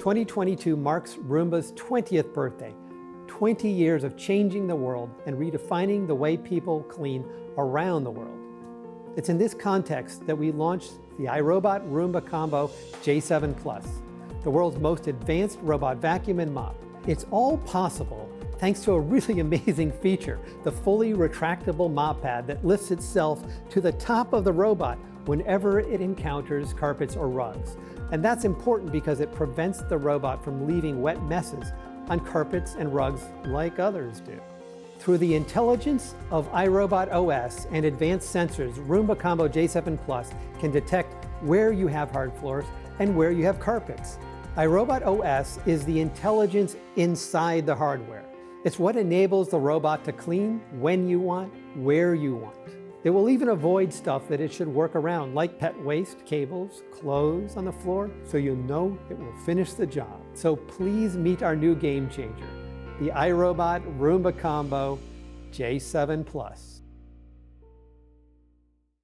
2022 marks Roomba's 20th birthday. 20 years of changing the world and redefining the way people clean around the world. It's in this context that we launched the iRobot Roomba Combo J7 Plus, the world's most advanced robot vacuum and mop. It's all possible thanks to a really amazing feature, the fully retractable mop pad that lifts itself to the top of the robot whenever it encounters carpets or rugs. And that's important because it prevents the robot from leaving wet messes on carpets and rugs like others do. Through the intelligence of iRobot OS and advanced sensors, Roomba Combo J7 Plus can detect where you have hard floors and where you have carpets. iRobot OS is the intelligence inside the hardware. It's what enables the robot to clean when you want, where you want. It will even avoid stuff that it should work around, like pet waste, cables, clothes on the floor, so you know it will finish the job. So please meet our new game changer, the iRobot Roomba Combo J7 Plus.